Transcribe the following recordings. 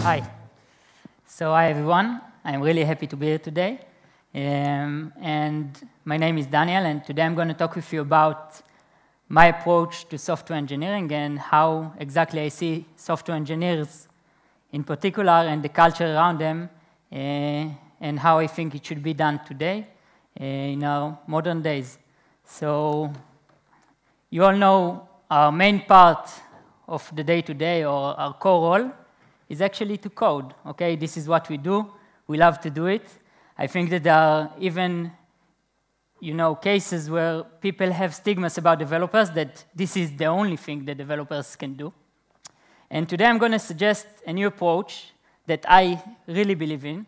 Hi. So hi, everyone. I'm really happy to be here today. And my name is Daniel, and today I'm going to talk with you about my approach to software engineering and how exactly I see software engineers in particular and the culture around them, and how I think it should be done today in our modern days. So you all know our main part of the day-to-day, or our core role, is actually to code. Okay, this is what we do. We love to do it. I think that there are even cases where people have stigmas about developers that this is the only thing that developers can do. And today I'm going to suggest a new approach that I really believe in,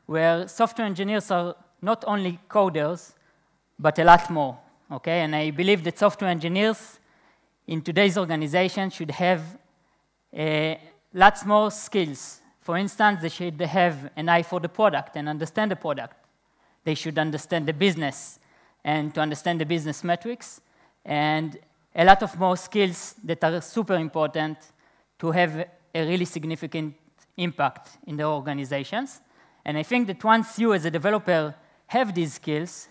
where software engineers are not only coders, but a lot more. Okay? And I believe that software engineers in today's organization should have lots more skills. For instance, they should have an eye for the product and understand the product. They should understand the business and to understand the business metrics, and a lot of more skills that are super important to have a really significant impact in the organizations. And I think that once you as a developer have these skills,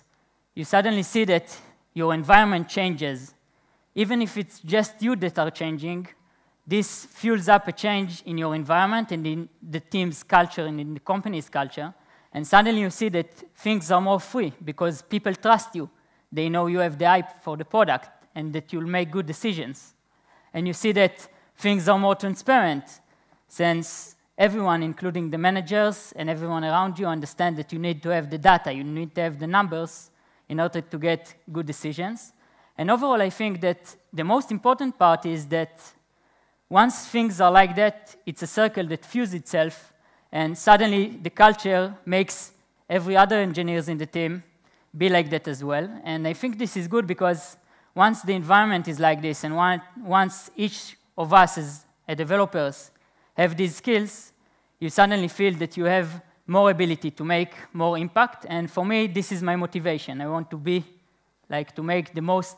you suddenly see that your environment changes. Even if it's just you that are changing, this fuels up a change in your environment and in the team's culture and in the company's culture. And suddenly you see that things are more free because people trust you. They know you have the eye for the product and that you'll make good decisions. And you see that things are more transparent since everyone, including the managers and everyone around you, understand that you need to have the data, you need to have the numbers in order to get good decisions. And overall, I think that the most important part is that once things are like that, it's a circle that fuses itself, and suddenly the culture makes every other engineers in the team be like that as well. And I think this is good because once the environment is like this, and once each of us as developers have these skills, you suddenly feel that you have more ability to make more impact. And for me, this is my motivation. I want to make the most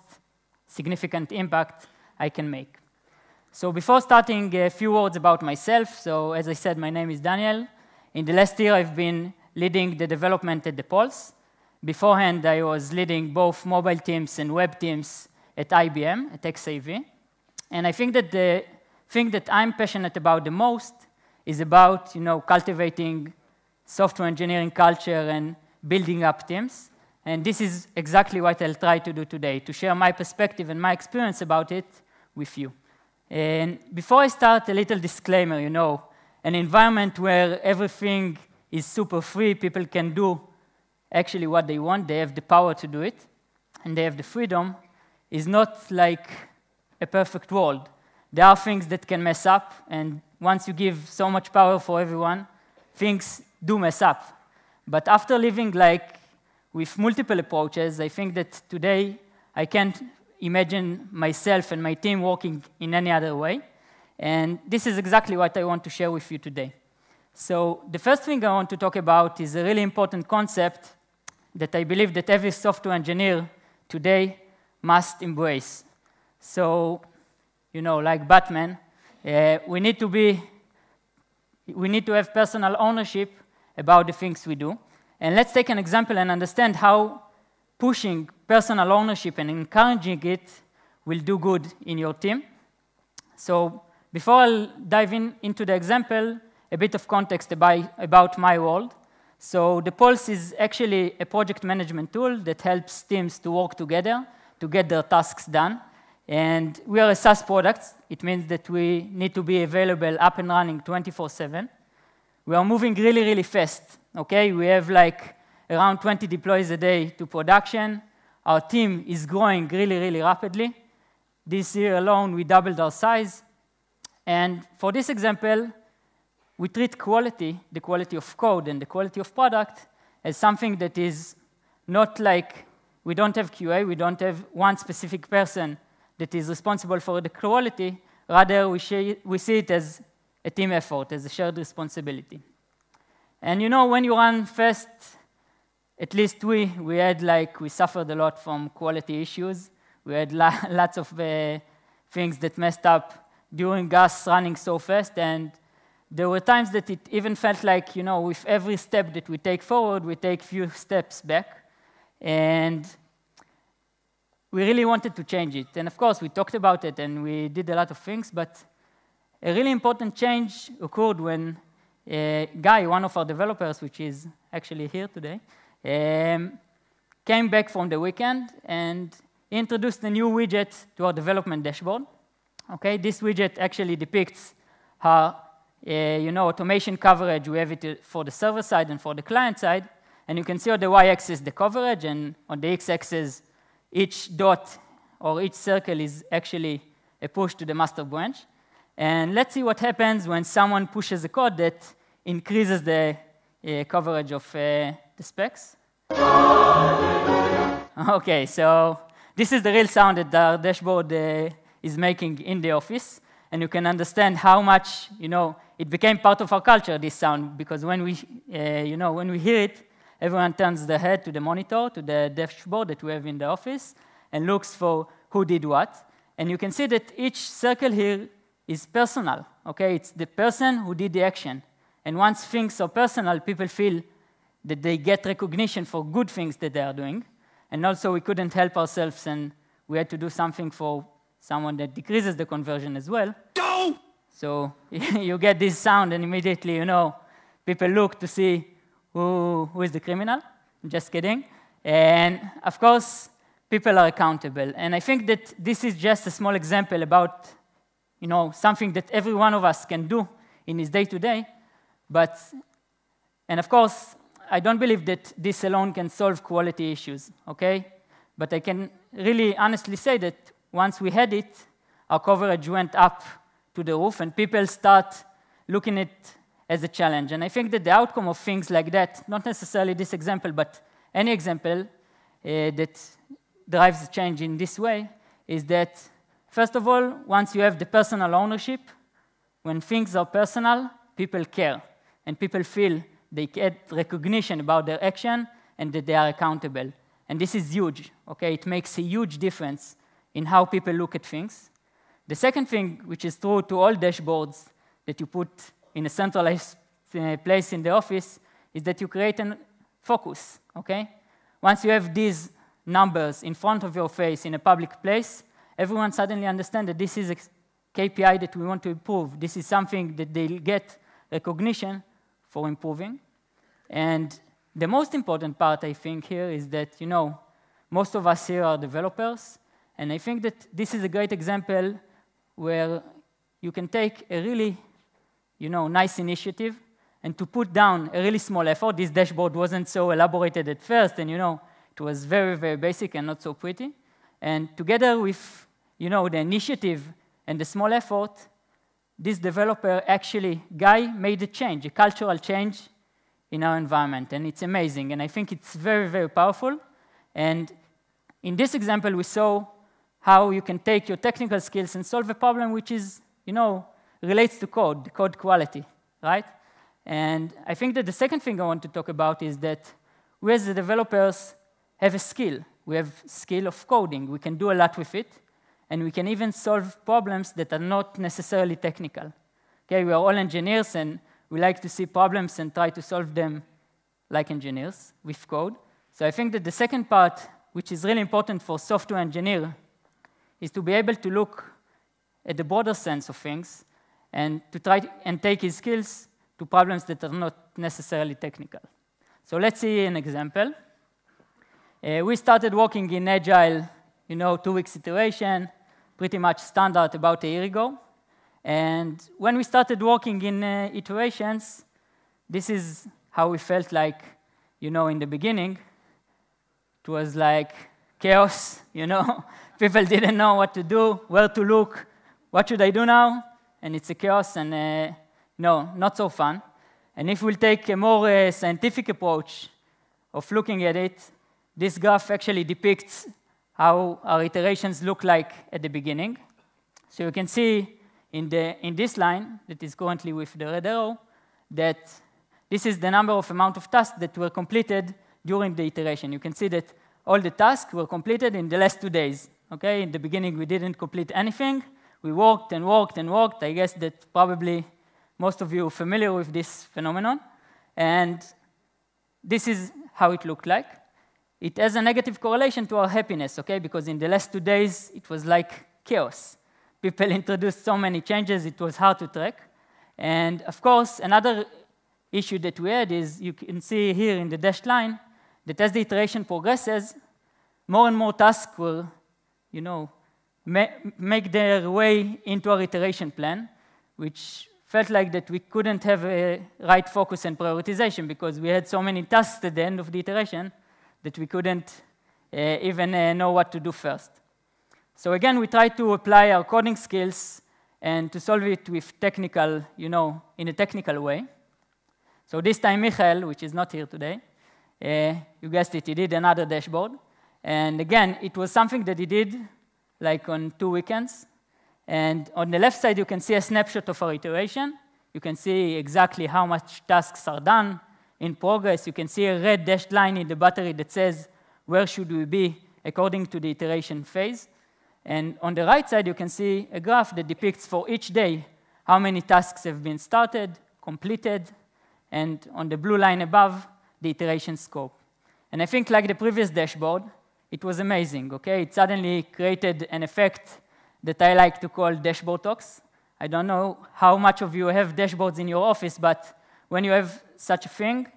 significant impact I can make. So before starting, a few words about myself. So as I said, my name is Daniel. In the last year, I've been leading the development at the Pulse. Beforehand, I was leading both mobile teams and web teams at IBM, at XAV. And I think that the thing that I'm passionate about the most is about cultivating software engineering culture and building up teams. And this is exactly what I'll try to do today, to share my perspective and my experience about it with you. And before I start, a little disclaimer, an environment where everything is super free, people can do actually what they want, they have the power to do it, and they have the freedom, is not like a perfect world. There are things that can mess up, and once you give so much power for everyone, things do mess up. But after living with multiple approaches, I think that today I can't imagine myself and my team working in any other way. And this is exactly what I want to share with you today. So the first thing I want to talk about is a really important concept that I believe that every software engineer today must embrace. So, like Batman, we need to have personal ownership about the things we do. And let's take an example and understand how pushing personal ownership and encouraging it will do good in your team. So before I'll dive into the example, a bit of context about my world. So the Pulse is actually a project management tool that helps teams to work together to get their tasks done. And we are a SaaS product. It means that we need to be available up and running 24/7. We are moving really, really fast. Okay, we have around 20 deploys a day to production. Our team is growing really, really rapidly. This year alone, we doubled our size. And for this example, we treat quality, the quality of code and the quality of product, as something that is not like we don't have QA, we don't have one specific person that is responsible for the quality. Rather, we see it as a team effort, as a shared responsibility. And when you run fast, at least we suffered a lot from quality issues. We had lots of things that messed up during us running so fast, and there were times that it even felt like, with every step that we take forward, we take few steps back. And we really wanted to change it. And of course, we talked about it, and we did a lot of things, but a really important change occurred when Guy, one of our developers, which is actually here today, came back from the weekend and introduced a new widget to our development dashboard. Okay, this widget actually depicts how automation coverage we have it for the server side and for the client side. And you can see on the y-axis the coverage, and on the x-axis, each dot or each circle is actually a push to the master branch. And let's see what happens when someone pushes a code that increases the coverage of the specs. Okay, so this is the real sound that our dashboard is making in the office. And you can understand how much, it became part of our culture, this sound, because when we hear it, everyone turns their head to the monitor, to the dashboard that we have in the office, and looks for who did what. And you can see that each circle here is personal, okay? It's the person who did the action. And once things are personal, people feel that they get recognition for good things that they are doing. And also, we couldn't help ourselves, and we had to do something for someone that decreases the conversion as well. No! So you get this sound, and immediately, people look to see who is the criminal. I'm just kidding. And of course, people are accountable. And I think that this is just a small example about something that every one of us can do in his day-to-day. And of course, I don't believe that this alone can solve quality issues, okay? But I can really honestly say that once we had it, our coverage went up to the roof, and people start looking at it as a challenge. And I think that the outcome of things like that, not necessarily this example, but any example that drives change in this way, is that, first of all, once you have the personal ownership, when things are personal, people care, and people feel they get recognition about their action and that they are accountable. And this is huge, okay? It makes a huge difference in how people look at things. The second thing, which is true to all dashboards that you put in a centralized place in the office, is that you create a focus, okay? Once you have these numbers in front of your face in a public place, everyone suddenly understands that this is a KPI that we want to improve. This is something that they'll get recognition for improving. And the most important part, I think, here is that, most of us here are developers, and I think that this is a great example where you can take a really, nice initiative and to put down a really small effort. This dashboard wasn't so elaborated at first, and, it was very, very basic and not so pretty. And together with, the initiative and the small effort, this developer Guy made a change, a cultural change in our environment, and it's amazing. And I think it's very, very powerful. And in this example, we saw how you can take your technical skills and solve a problem which is, relates to code, code quality, right? And I think that the second thing I want to talk about is that we as the developers have a skill. We have skill of coding. We can do a lot with it, and we can even solve problems that are not necessarily technical. Okay, we are all engineers, and we like to see problems and try to solve them like engineers with code. So I think that the second part, which is really important for software engineer, is to be able to look at the broader sense of things and to try and take his skills to problems that are not necessarily technical. So let's see an example. We started working in Agile, 2 weeks iteration, pretty much standard about a year ago. And when we started working in iterations, this is how we felt like, in the beginning. It was like chaos, People didn't know what to do, where to look, what should I do now? And it's a chaos, and not so fun. And if we'll take a more scientific approach of looking at it, this graph actually depicts how our iterations look like at the beginning. So you can see in this line that is currently with the red arrow that this is the amount of tasks that were completed during the iteration. You can see that all the tasks were completed in the last 2 days. Okay, in the beginning we didn't complete anything. We worked and worked and worked. I guess that probably most of you are familiar with this phenomenon. And this is how it looked like. It has a negative correlation to our happiness, okay? Because in the last 2 days, it was like chaos. People introduced so many changes, it was hard to track. And of course, another issue that we had is, you can see here in the dashed line, that as the iteration progresses, more and more tasks will, make their way into our iteration plan, which felt like that we couldn't have a right focus and prioritization because we had so many tasks at the end of the iteration that we couldn't even know what to do first. So again, we tried to apply our coding skills and to solve it with technical, in a technical way. So this time, Michael, which is not here today, you guessed it, he did another dashboard. And again, it was something that he did like on 2 weekends. And on the left side, you can see a snapshot of our iteration. You can see exactly how much tasks are done in progress. You can see a red dashed line in the battery that says where should we be according to the iteration phase. And on the right side, you can see a graph that depicts for each day how many tasks have been started, completed, and on the blue line above, the iteration scope. And I think like the previous dashboard, it was amazing, okay? It suddenly created an effect that I like to call dashboard talks. I don't know how much of you have dashboards in your office, but when you have such a thing,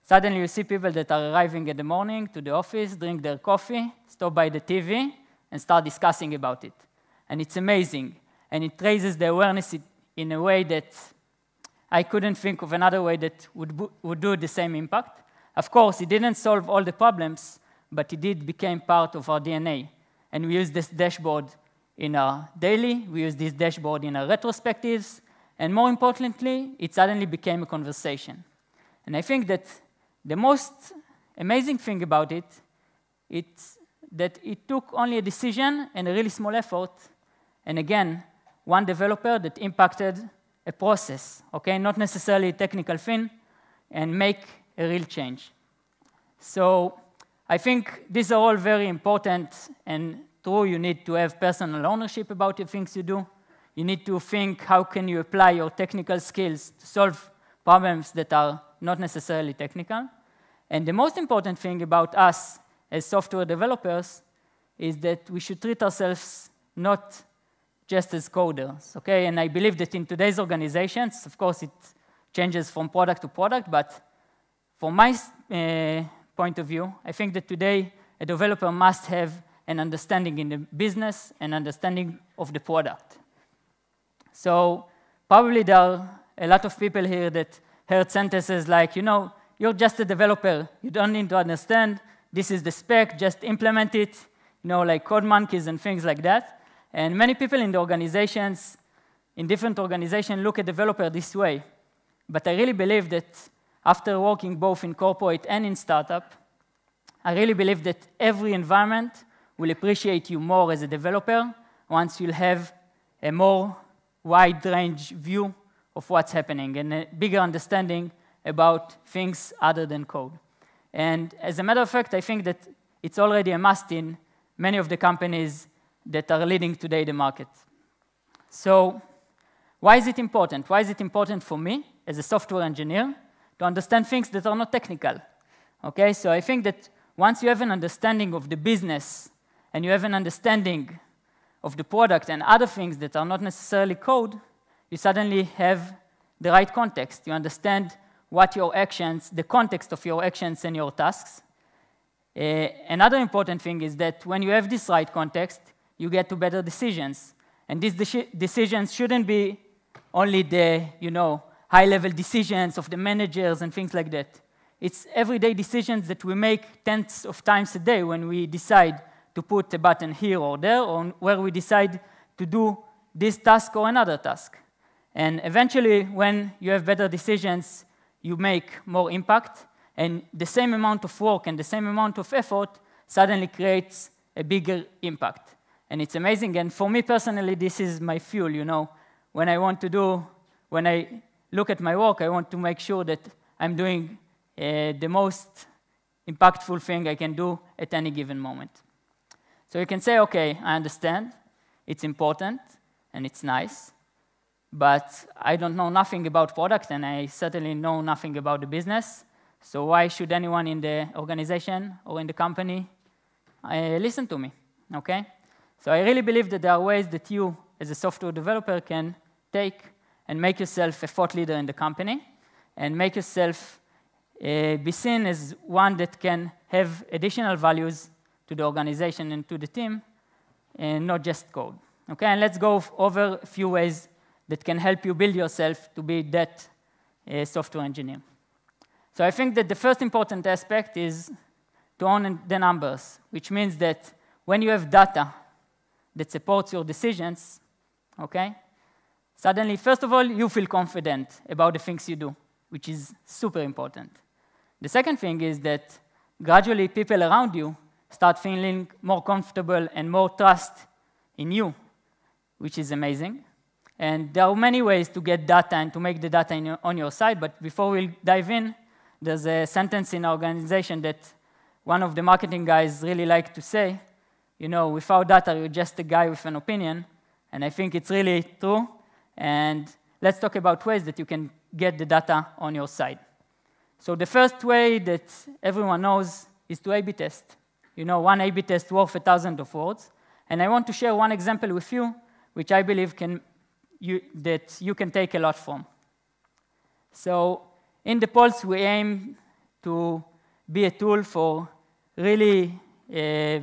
suddenly you see people that are arriving in the morning to the office, drink their coffee, stop by the TV, and start discussing about it. And it's amazing. And it raises the awareness in a way that I couldn't think of another way that would do the same impact. Of course, it didn't solve all the problems, but it did become part of our DNA. And we use this dashboard in our daily, we use this dashboard in our retrospectives, and more importantly, it suddenly became a conversation. And I think that the most amazing thing about it, it's that it took only a decision and a really small effort, and again, one developer that impacted a process, okay? Not necessarily a technical thing, and make a real change. So I think these are all very important and true. You need to have personal ownership about the things you do. You need to think how can you apply your technical skills to solve problems that are not necessarily technical. And the most important thing about us as software developers is that we should treat ourselves not just as coders, okay? And I believe that in today's organizations, of course, it changes from product to product, but from my point of view, I think that today a developer must have an understanding in the business and understanding of the product. So probably there are a lot of people here that heard sentences like, you're just a developer. You don't need to understand. This is the spec. Just implement it, like code monkeys and things like that. And many people in the organizations, in different organizations, look at developer this way. But I really believe that after working both in corporate and in startup, I really believe that every environment will appreciate you more as a developer once you'll have a more wide-range view of what's happening and a bigger understanding about things other than code. And as a matter of fact, I think that it's already a must in many of the companies that are leading today the market. So why is it important? Why is it important for me as a software engineer to understand things that are not technical? Okay, so I think that once you have an understanding of the business and you have an understanding of the product and other things that are not necessarily code, you suddenly have the right context. You understand what your actions, the context of your actions and your tasks. Another important thing is that when you have this right context, you get to better decisions. And these decisions shouldn't be only the, high-level decisions of the managers and things like that. It's everyday decisions that we make tens of times a day when we decide to put a button here or there, or where we decide to do this task or another task. And eventually, when you have better decisions, you make more impact, and the same amount of work and the same amount of effort suddenly creates a bigger impact. And it's amazing, and for me personally, this is my fuel, When I look at my work, I want to make sure that I'm doing the most impactful thing I can do at any given moment. So you can say, okay, I understand, it's important, and it's nice, but I don't know nothing about product, and I certainly know nothing about the business. So why should anyone in the organization or in the company listen to me, okay? So I really believe that there are ways that you, as a software developer, can take and make yourself a thought leader in the company and make yourself be seen as one that can have additional values to the organization and to the team, and not just code. Okay, and let's go over a few ways that can help you build yourself to be that software engineer. So I think that the first important aspect is to own the numbers, which means that when you have data that supports your decisions, okay, suddenly, first of all, you feel confident about the things you do, which is super important. The second thing is that gradually people around you start feeling more comfortable and more trust in you, which is amazing. And there are many ways to get data and to make the data on your side, but before we dive in, there's a sentence in our organization that one of the marketing guys really like to say, you know, without data, you're just a guy with an opinion, and I think it's really true. And let's talk about ways that you can get the data on your side. So the first way that everyone knows is to A/B test. You know, one A/B test worth 1,000 of words. And I want to share one example with you, which I believe that you can take a lot from. So in the Pulse, we aim to be a tool for really, be a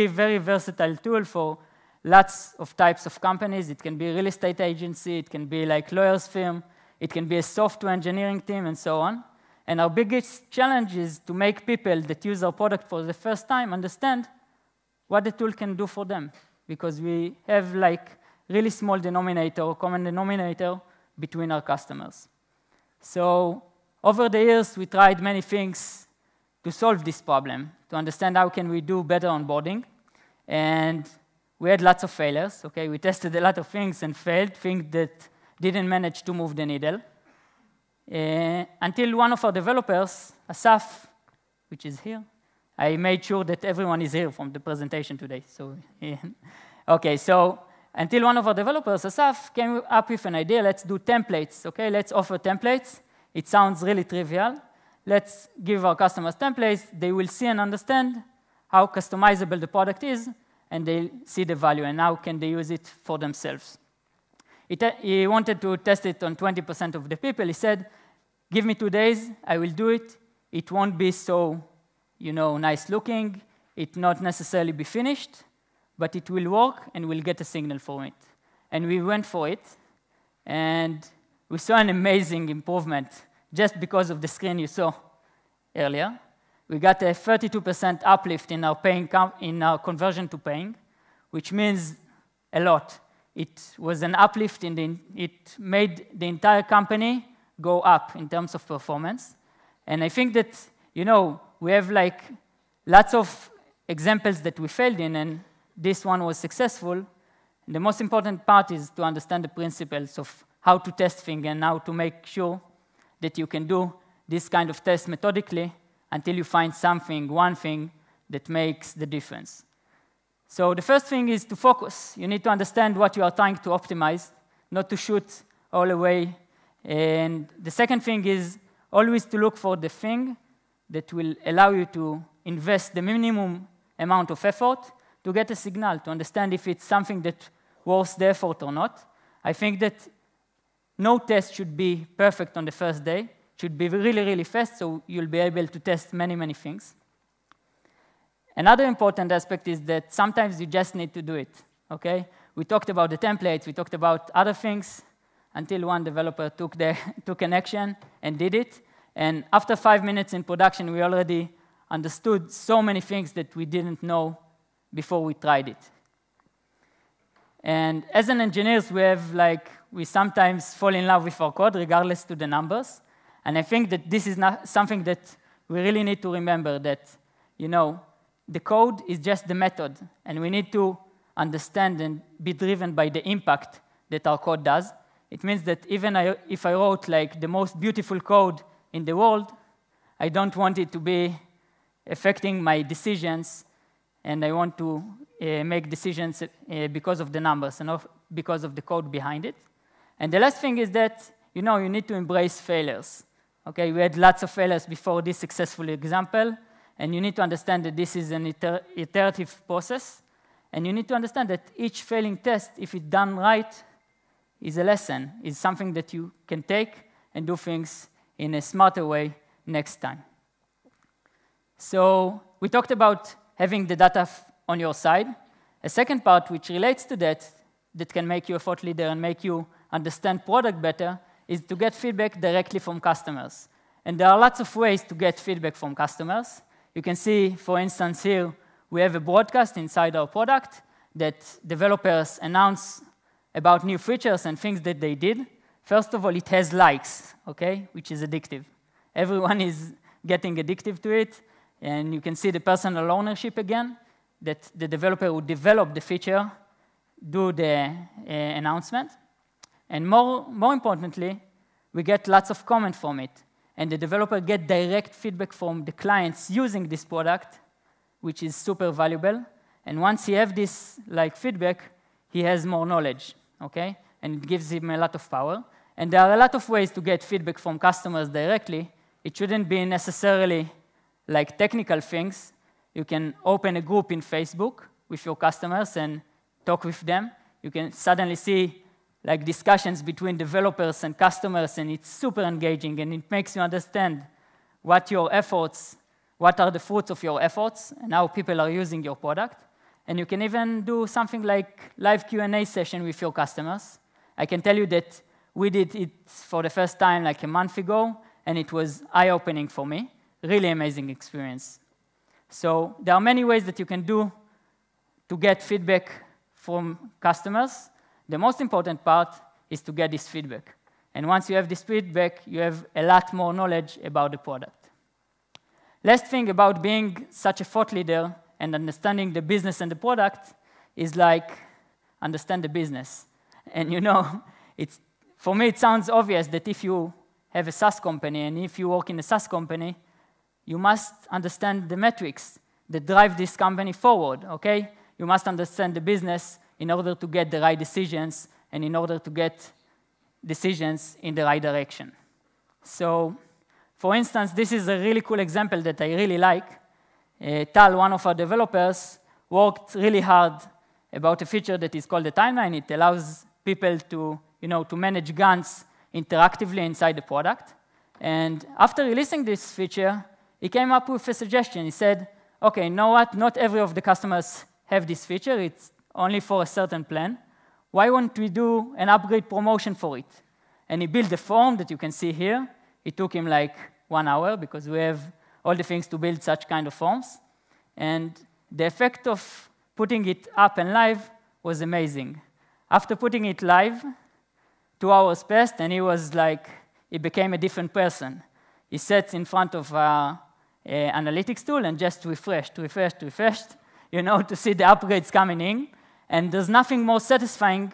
very versatile tool for lots of types of companies. It can be a real estate agency, it can be like lawyer's firm, it can be a software engineering team, and so on. And our biggest challenge is to make people that use our product for the first time understand what the tool can do for them, because we have like really small denominator, common denominator between our customers. So over the years, we tried many things to solve this problem, to understand how can we do better onboarding. And we had lots of failures, okay? We tested a lot of things and failed, things that didn't manage to move the needle. Until one of our developers, Asaf, which is here, I made sure that everyone is here from the presentation today. So, okay, so until one of our developers, Asaf, came up with an idea, let's do templates, okay? Let's offer templates. It sounds really trivial. Let's give our customers templates. They will see and understand how customizable the product is, and they see the value, and how can they use it for themselves. He wanted to test it on 20% of the people. He said, give me 2 days, I will do it. It won't be so, you know, nice looking. It not necessarily be finished, but it will work, and we'll get a signal from it. And we went for it, and we saw an amazing improvement just because of the screen you saw earlier. We got a 32% uplift in our conversion to paying, which means a lot. It was an uplift it made the entire company go up in terms of performance. And I think that, you know, we have like lots of examples that we failed in, and this one was successful. And the most important part is to understand the principles of how to test things and how to make sure that you can do this kind of test methodically until you find something, one thing, that makes the difference. So the first thing is to focus. You need to understand what you are trying to optimize, not to shoot all away. And the second thing is always to look for the thing that will allow you to invest the minimum amount of effort to get a signal, to understand if it's something that worth the effort or not. I think that no test should be perfect on the first day. It should be really, really fast, so you'll be able to test many, many things. Another important aspect is that sometimes you just need to do it, okay? We talked about the templates, we talked about other things, until one developer took an action and did it. And after 5 minutes in production, we already understood so many things that we didn't know before we tried it. And as an engineers, we sometimes fall in love with our code, regardless to the numbers. And I think that this is not something that we really need to remember, that, you know, the code is just the method, and we need to understand and be driven by the impact that our code does. It means that even if I wrote like the most beautiful code in the world, I don't want it to be affecting my decisions, and I want to make decisions because of the numbers and not because of the code behind it. And the last thing is that, you need to embrace failures. Okay, we had lots of failures before this successful example, and you need to understand that this is an iterative process, and you need to understand that each failing test, if it's done right, is a lesson, is something that you can take and do things in a smarter way next time. So we talked about having the data on your side. A second part, which relates to that can make you a thought leader and make you understand product better, is to get feedback directly from customers. And there are lots of ways to get feedback from customers. You can see, for instance, here, we have a broadcast inside our product that developers announce about new features and things that they did. First of all, it has likes, okay, which is addictive. Everyone is getting addictive to it, and you can see the personal ownership again, that the developer would develop the feature, do the announcement. And more importantly, we get lots of comments from it. And the developer get direct feedback from the clients using this product, which is super valuable. And once he has this feedback, he has more knowledge, okay? And it gives him a lot of power. And there are a lot of ways to get feedback from customers directly. It shouldn't be necessarily like technical things. You can open a group in Facebook with your customers and talk with them. You can suddenly see discussions between developers and customers, and it's super engaging, and it makes you understand what are the fruits of your efforts, and how people are using your product. And you can even do something like live Q&A session with your customers. I can tell you that we did it for the first time a month ago, and it was eye-opening for me. Really amazing experience. So there are many ways that you can do to get feedback from customers. The most important part is to get this feedback. And once you have this feedback, you have a lot more knowledge about the product. Last thing about being such a thought leader and understanding the business and the product is understand the business. And for me, it sounds obvious that if you have a SaaS company and if you work in a SaaS company, you must understand the metrics that drive this company forward, okay? You must understand the business in order to get the right decisions and in order to get decisions in the right direction. So, for instance, this is a really cool example that I really like. Tal, one of our developers, worked really hard about a feature that is called the timeline. It allows people to, to manage Gantt interactively inside the product. And after releasing this feature, he came up with a suggestion. He said, okay, you know what? Not every of the customers have this feature. It's only for a certain plan. Why won't we do an upgrade promotion for it? And he built the form that you can see here. It took him 1 hour because we have all the things to build such kind of forms. And the effect of putting it up and live was amazing. After putting it live, 2 hours passed, and he became a different person. He sat in front of an analytics tool and just refreshed, to see the upgrades coming in. And there's nothing more satisfying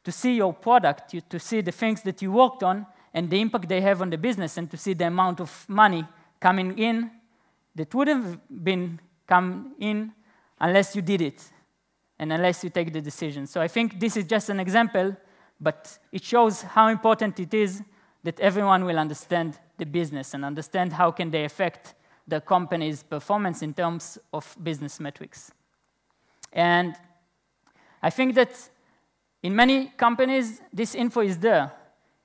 to see your product, to see the things that you worked on and the impact they have on the business, and to see the amount of money coming in that would have been come in unless you did it and unless you take the decision. So I think this is just an example, but it shows how important it is that everyone will understand the business and understand how can they affect the company's performance in terms of business metrics. And I think that in many companies, this info is there.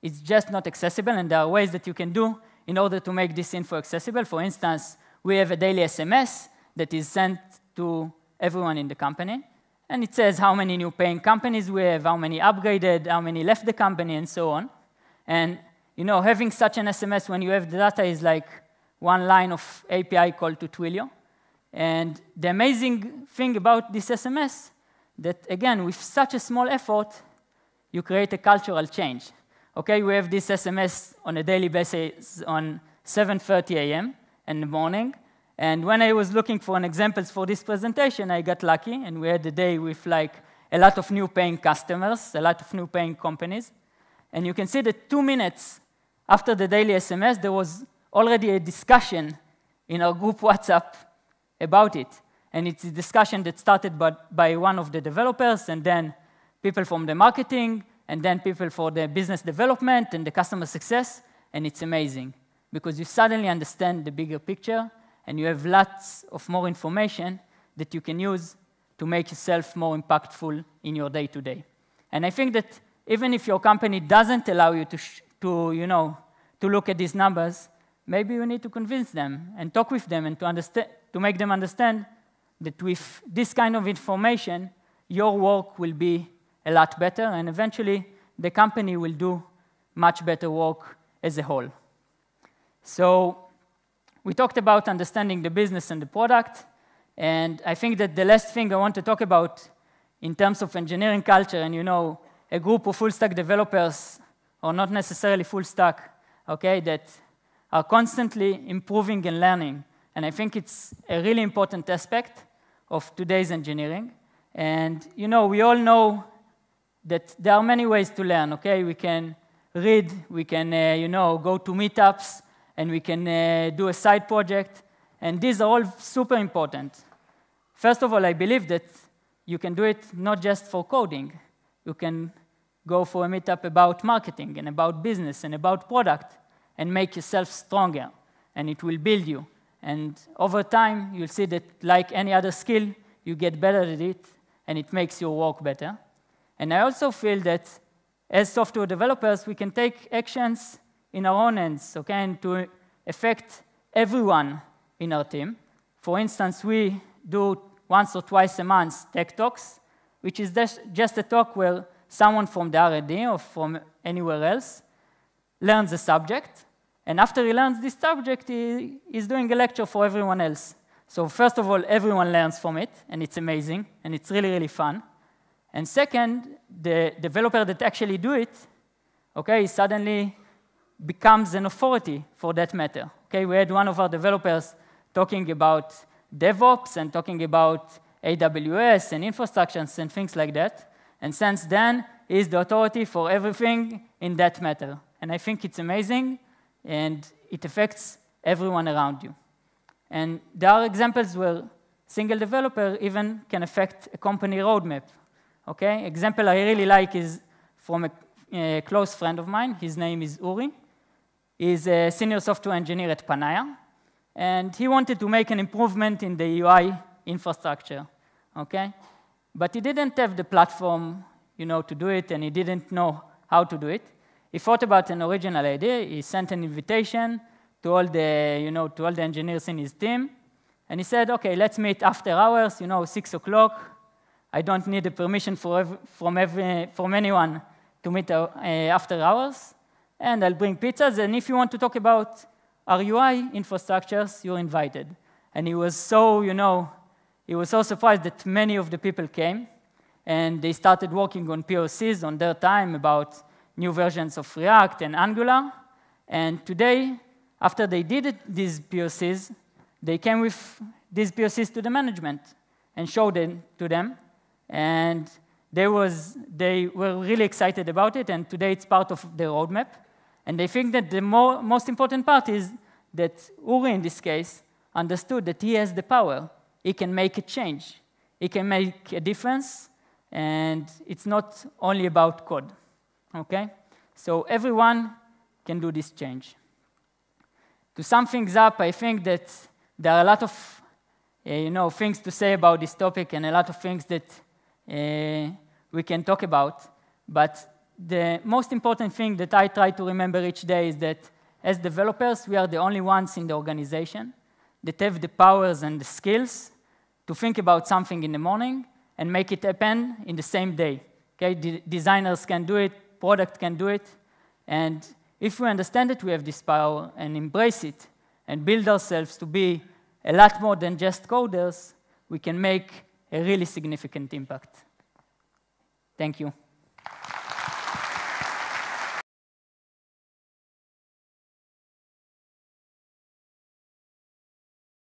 It's just not accessible, and there are ways that you can do in order to make this info accessible. For instance, we have a daily SMS that is sent to everyone in the company, and it says how many new paying companies we have, how many upgraded, how many left the company, and so on. And having such an SMS when you have the data is like one line of API call to Twilio. And the amazing thing about this SMS, that again, with such a small effort, you create a cultural change. Okay, we have this SMS on a daily basis on 7:30 a.m. in the morning. And when I was looking for examples for this presentation, I got lucky, and we had a day with a lot of new paying customers, a lot of new paying companies. And you can see that 2 minutes after the daily SMS, there was already a discussion in our group WhatsApp about it. And it's a discussion that started by one of the developers, and then people from the marketing, and then people for the business development and the customer success, and it's amazing because you suddenly understand the bigger picture and you have lots of more information that you can use to make yourself more impactful in your day-to-day. And I think that even if your company doesn't allow you to look at these numbers, maybe you need to convince them and talk with them and to make them understand that with this kind of information, your work will be a lot better, and eventually the company will do much better work as a whole. So we talked about understanding the business and the product, and I think that the last thing I want to talk about in terms of engineering culture, and a group of full-stack developers, or not necessarily full-stack, okay, that are constantly improving and learning. And I think it's a really important aspect of today's engineering. And we all know that there are many ways to learn, okay? We can read, we can go to meetups, and we can do a side project. And these are all super important. First of all, I believe that you can do it not just for coding. You can go for a meetup about marketing and about business and about product and make yourself stronger, and it will build you. And over time, you'll see that like any other skill, you get better at it, and it makes your work better. And I also feel that as software developers, we can take actions in our own hands, okay, and to affect everyone in our team. For instance, we do once or twice a month tech talks, which is just a talk where someone from the R&D or from anywhere else learns a subject, and after he learns this subject, he is doing a lecture for everyone else. So first of all, everyone learns from it, and it's amazing, and it's really, really fun. And second, the developer that actually do it, okay, suddenly becomes an authority for that matter. Okay, we had one of our developers talking about DevOps and talking about AWS and infrastructures and things like that. And since then, he's the authority for everything in that matter. And I think it's amazing, and it affects everyone around you. And there are examples where single developer even can affect a company roadmap. Okay, example I really like is from a close friend of mine. His name is Uri. He's a senior software engineer at Panaya, and he wanted to make an improvement in the UI infrastructure. Okay, but he didn't have the platform, to do it, and he didn't know how to do it. He thought about an original idea. He sent an invitation to all the engineers in his team, and he said, "Okay, let's meet after hours, 6 o'clock. I don't need a permission from anyone to meet after hours, and I'll bring pizzas. And if you want to talk about our UI infrastructures, you're invited." And he was so surprised that many of the people came, and they started working on POCs on their time about new versions of React and Angular. And today, after they did these POCs, they came with these POCs to the management and showed them to them. And they were really excited about it, and today it's part of their roadmap. And they think that the most important part is that Uri, in this case, understood that he has the power. He can make a change. He can make a difference, and it's not only about code. Okay? So everyone can do this change. To sum things up, I think that there are a lot of things to say about this topic and a lot of things that we can talk about. But the most important thing that I try to remember each day is that as developers, we are the only ones in the organization that have the powers and the skills to think about something in the morning and make it happen in the same day. Okay? Designers can do it, product can do it, and if we understand that we have this power and embrace it and build ourselves to be a lot more than just coders, we can make a really significant impact. Thank you.